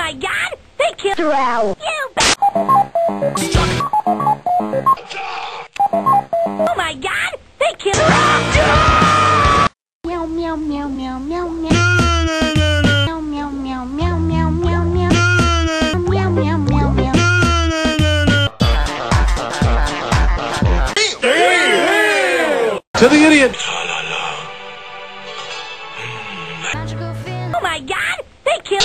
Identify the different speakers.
Speaker 1: my God! They killed Drow! You Oh my God! They killed Meow meow meow meow meow meow. Meow meow meow meow meow meow meow. Meow meow meow meow.
Speaker 2: To the idiot!
Speaker 1: Oh my God! They killed